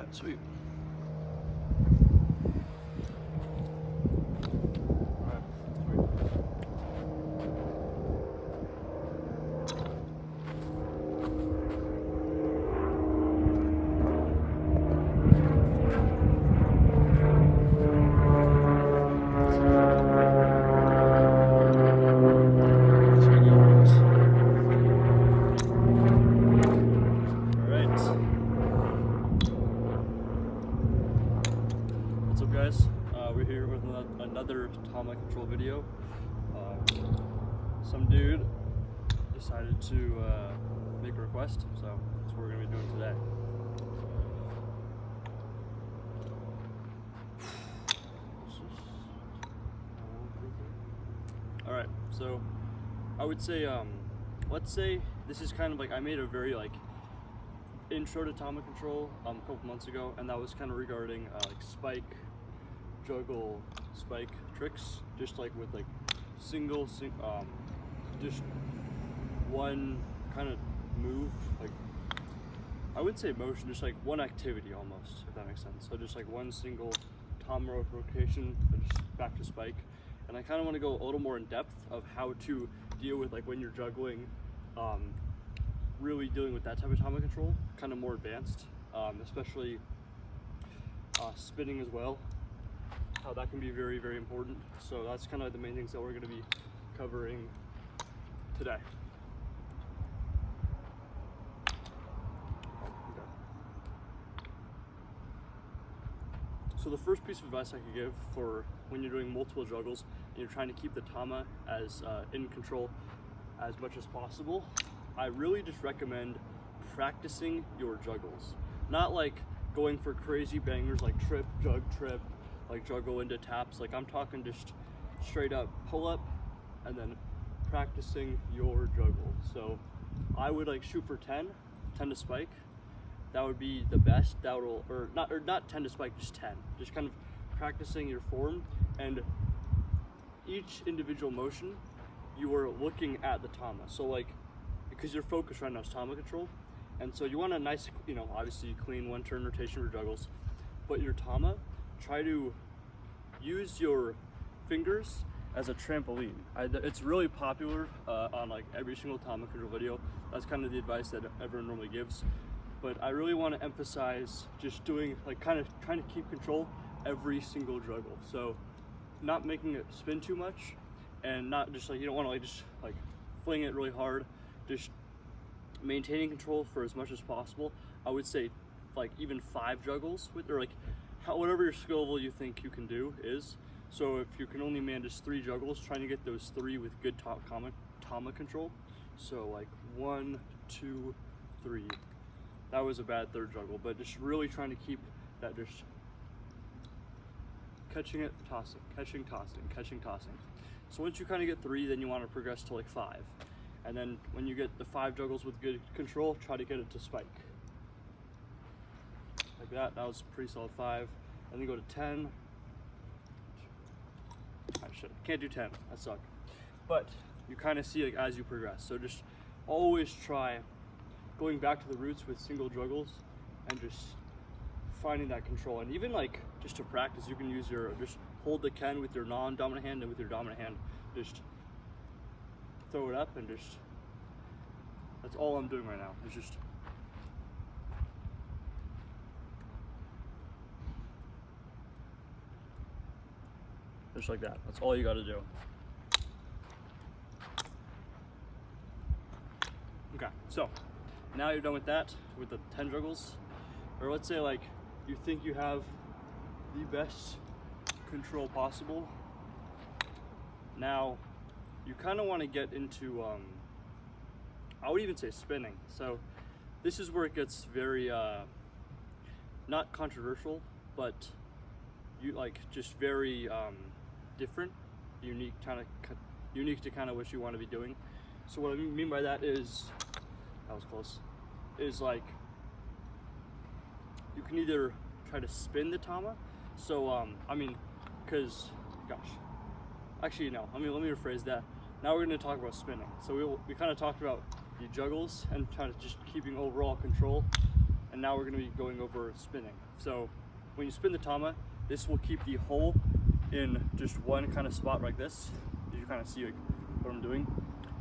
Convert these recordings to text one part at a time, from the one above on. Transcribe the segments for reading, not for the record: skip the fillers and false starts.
Alright, sweet. We're here with another Tama control video. Some dude decided to make a request, so that's what we're going to be doing today. Alright, so I would say, let's say this is kind of like, I made a very like intro to Tama control a couple months ago, and that was kind of regarding like spike, juggle, spike tricks, just like with like just one kind of move, like I wouldn't say motion, just like one activity almost, if that makes sense. So just like one single Tama rotation, and just back to spike. And I kind of want to go a little more in depth of how to deal with like when you're juggling, really dealing with that type of Tama control, kind of more advanced, especially spinning as well. How that can be very, very important. So that's kind of like the main things that we're going to be covering today. Okay. So the first piece of advice I could give for when you're doing multiple juggles and you're trying to keep the Tama as in control as much as possible, I really just recommend practicing your juggles. Not like going for crazy bangers like trip, jug, trip, like juggle into taps. Like I'm talking just straight up pull up and then practicing your juggle. So I would like shoot for 10 to spike. That would be the best. That will, or not 10 to spike, just 10. Just kind of practicing your form, and each individual motion you are looking at the Tama. So like, because your focus right now is Tama control, and so you want a nice, obviously clean one turn rotation for juggles, but your Tama, try to use your fingers as a trampoline. It's really popular on like every single Tama control video. That's kind of the advice that everyone normally gives. But I really want to emphasize just doing like kind of trying to keep control every single juggle. So not making it spin too much, and not just like, you don't want to like just like fling it really hard. Just maintaining control for as much as possible. I would say like even 5 juggles with, or like whatever your skill level you think you can do is. So if you can only man just 3 juggles, trying to get those 3 with good Tama control. So like 1, 2, 3. That was a bad third juggle, but just really trying to keep that, just catching it, tossing, catching, tossing, catching, tossing. So once you kind of get 3, then you want to progress to like 5. And then when you get the 5 juggles with good control, try to get it to spike. Like that. That was pretty solid 5. And then go to 10. Can't do 10. That sucked. But you kind of see like as you progress. So just always try going back to the roots with single juggles and just finding that control. And even like just to practice, you can use just hold the Ken with your non-dominant hand, and with your dominant hand, just throw it up, and that's all I'm doing right now. It's just like that. That's all you got to do. Okay, so now you're done with that, with the 10 juggles, or let's say like you think you have the best control possible. Now you kind of want to get into, I would even say spinning. So this is where it gets very, not controversial, but just very different, unique to kind of what you want to be doing. So what I mean by that is, that was close, is like you can either try to spin the Tama. So because actually no, let me rephrase that. Now we're going to talk about spinning. So we kind of talked about the juggles and trying to just keeping overall control, and and now we're going to be going over spinning. So when you spin the Tama, this will keep the hole in just one kind of spot like this. You kind of see like what I'm doing.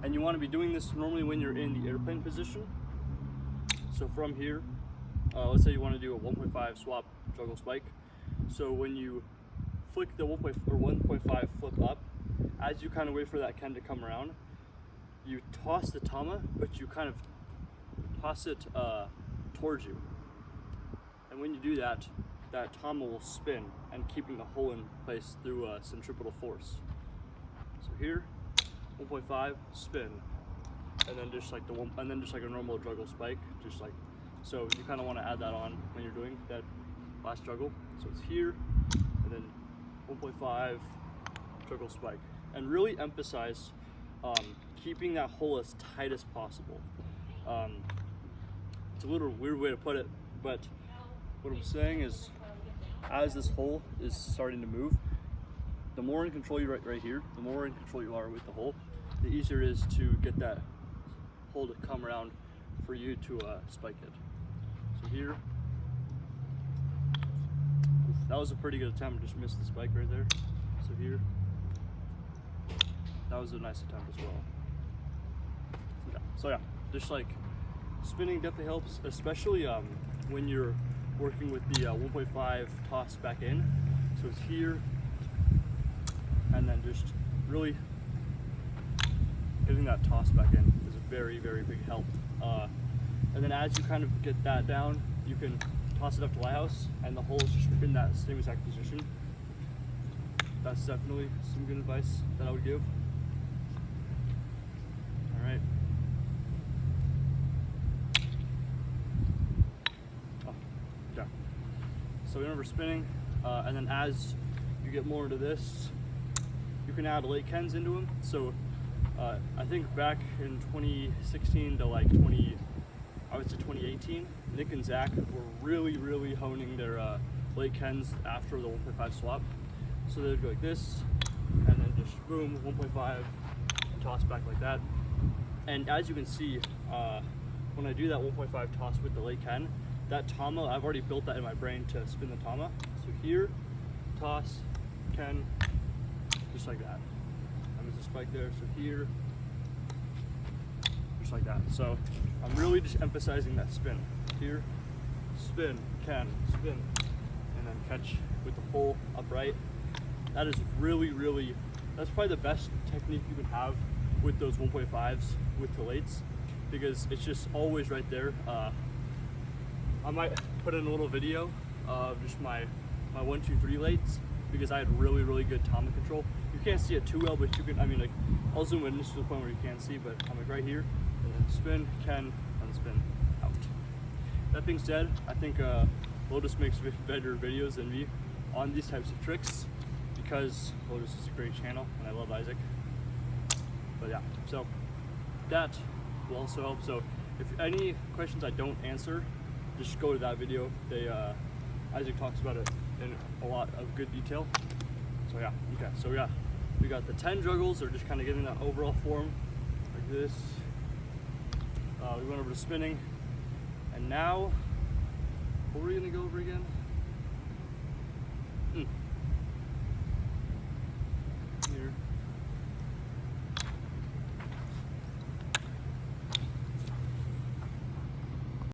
And you want to be doing this normally when you're in the airplane position. So from here, let's say you want to do a 1.5 swap juggle spike. So when you flick the 1.5 flip up, as you kind of wait for that Ken to come around, you toss the Tama, but you kind of toss it towards you. And when you do that, that Tama will spin and keeping the hole in place through centripetal force. So here, 1.5 spin, and then just like a normal juggle spike, just like so. You kind of want to add that on when you're doing that last juggle. So it's here, and then 1.5 juggle spike, and really emphasize keeping that hole as tight as possible. It's a little weird way to put it, but what I'm saying is, as this hole is starting to move, the more in control you right here, the more in control you are with the hole, the easier it is to get that hole to come around for you to spike it. So here, that was a pretty good attempt, just missed the spike right there. So here, that was a nice attempt as well. Yeah. So yeah, just like spinning definitely helps, especially when you're working with the 1.5 toss back in. So it's here, and then just really getting that toss back in is a very, very big help. And then as you kind of get that down, you can toss it up to lighthouse, and the hole is just in that same exact position. That's definitely some good advice that I would give. All right. Oh, yeah. So remember spinning, and then as you get more into this, you can add late Kens into them. So I think back in 2016 to like 2018, Nick and Zach were really honing their late Kens after the 1.5 swap. So they'd go like this, and then just boom, 1.5, and toss back like that. And as you can see, when I do that 1.5 toss with the late Ken, that Tama, I've already built that in my brain to spin the Tama. So here, toss, Ken, just like that. And there's a spike there, so here, just like that. So I'm really just emphasizing that spin. Here, spin, Ken, spin, and then catch with the hole upright. That is really, that's probably the best technique you can have with those 1.5s with the lates, because it's just always right there. I might put in a little video of just my 1, 2, 3 lates, because I had really good Tama control. You can't see it too well, but you can, I mean, like, I'll zoom in just to the point where you can't see, but I'm like right here, and then spin, Ken, and spin, out. That being said, I think Lotus makes better videos than me on these types of tricks, because Lotus is a great channel, and I love Isaac. But yeah, so that will also help. So if any questions I don't answer, just go to that video. Isaac talks about it in a lot of good detail. So yeah, okay, so we got the 10 juggles, or just kind of getting that overall form like this. We went over to spinning, and now what were we gonna go over again?